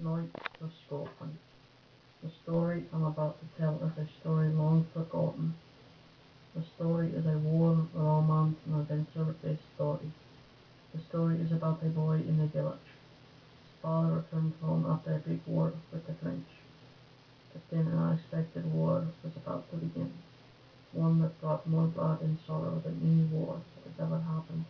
Knights of Scotland. The story I'm about to tell is a story long forgotten. The story is a war, romance, and adventure-based story. The story is about a boy in a village. His father returned home after a big war with the French. But then an unexpected war was about to begin. One that brought more blood and sorrow than any war that has ever happened.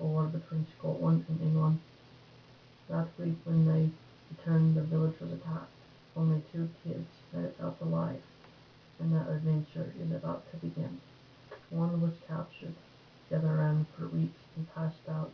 A war between Scotland and England. That week when they returned, the village was attacked. Only two kids made it out alive, and that adventure is about to begin. One was captured, the other ran for weeks and passed out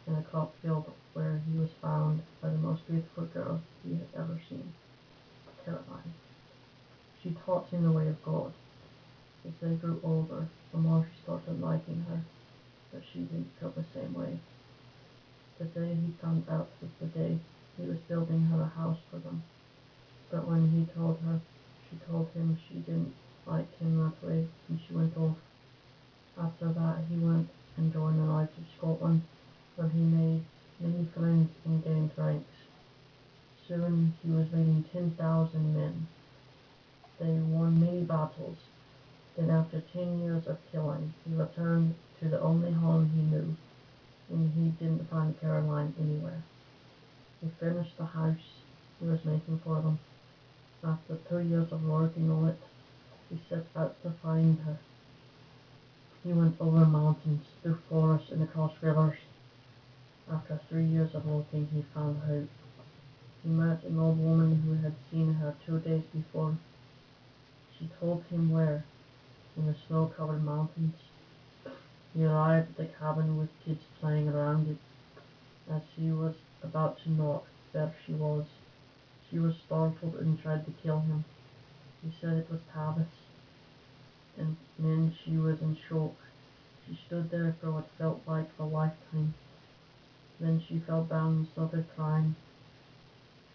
in a crop field where he was found by the most beautiful girl he had ever seen, Caroline. She taught him the way of God. As they grew older, the more she started liking her, but she didn't feel the same way. The day he found out was the day he was building her a house for them. But when he told her, she told him she didn't like him that way, and she went off. After that he went and joined the Knights of Scotland, where he made many friends and gained ranks. Soon he was leading 10,000 men. They won many battles. Then after 10 years of killing, he returned to the only home he knew, and he didn't find Caroline anywhere. He finished the house he was making for them. After 2 years of working on it, he set out to find her. He went over mountains, through forests, and across rivers. After 3 years of looking, he found her. He met an old woman who had seen her 2 days before. She told him where, in the snow-covered mountains. He arrived at the cabin with kids playing around it. As he was about to knock, there she was. She was startled and tried to kill him. He said it was Tavis, and then she was in shock. She stood there for what felt like a lifetime. Then she fell down and started crying.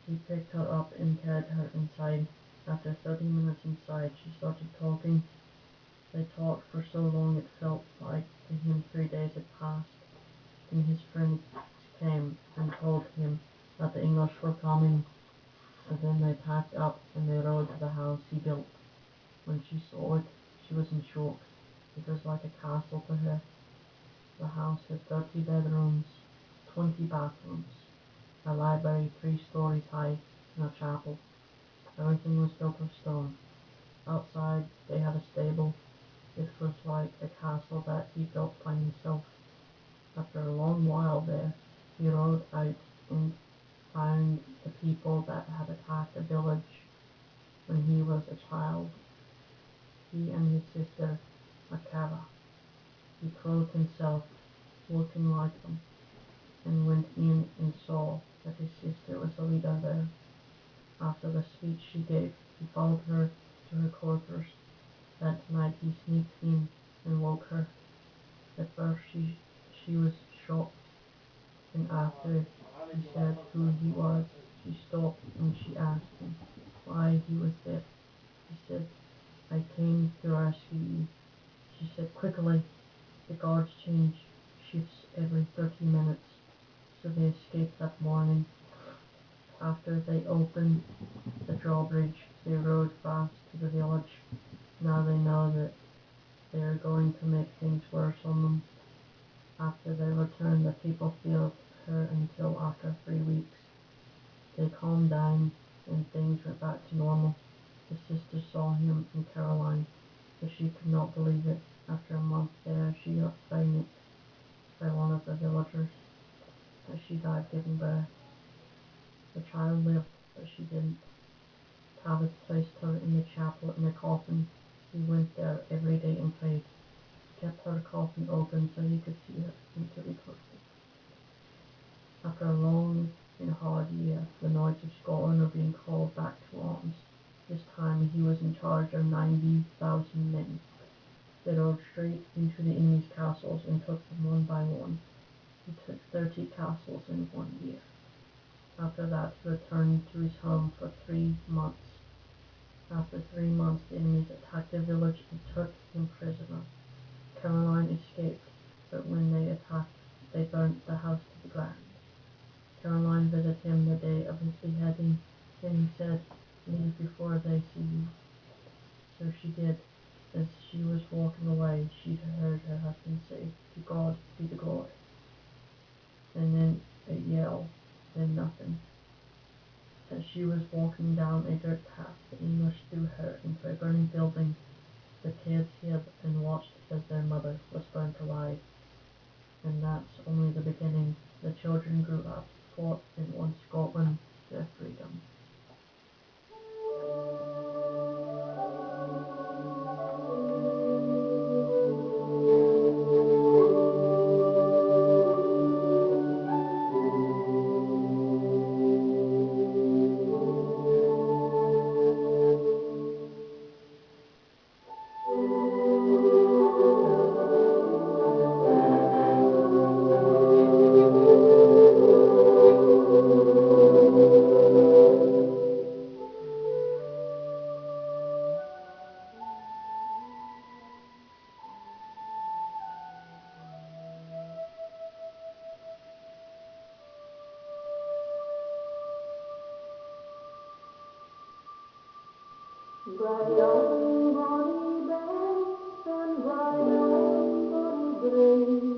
He picked her up and carried her inside. After 30 minutes inside, she started talking. They talked for so long it felt like to him 3 days had passed. Then his friends came and told him that the English were coming. And then they packed up and they rode to the house he built. When she saw it, she was in shock. It was like a castle to her. The house had 30 bedrooms, 20 bathrooms, a library 3 stories high, and a chapel. Everything was built of stone. Outside they had a stable. It was like a castle that he built by himself. After a long while there, he rode out and found the people that had attacked the village when he was a child. He and his sister, Akara. He clothed himself, looking like them, and went in and saw that his sister was the leader there. After the speech she gave, he followed her to her quarters. That night he sneaked in and woke her. At first she was shocked, and after he said who he was, she stopped and she asked him why he was there. He said, "I came to rescue you." She said quickly, "The guards change shifts every 30 minutes, so they escaped that morning." After they opened the drawbridge, they rode fast to the village. Now they know that they are going to make things worse on them. After they returned, the people feared her until after 3 weeks. They calmed down and things went back to normal. The sister saw him and Caroline, but she could not believe it. After a month there, she got pregnant by one of the villagers, but she died giving birth. The child lived, but she didn't. Tavis placed her in the chapel in a coffin. He went there every day and prayed. He kept her coffin open so he could see her until he closed it. After a long and hard year, the Knights of Scotland are being called back to arms. This time he was in charge of 90,000 men. They rode straight into the enemy's castles and took them one by one. He took 30 castles in 1 year. After that he returned to his home for 3 months. After 3 months the enemies attacked the village and took him prisoner. Caroline escaped, but when they attacked they burnt the house to the ground. Caroline visited him the day of his beheading. As she was walking down a dirt path, the English threw her into a burning building. The kids hid and watched as their mother was burned alive. And that's only the beginning. The children grew up, fought, and won Scotland their freedom. Ride on, bonny bells, and ride on, bonny gray.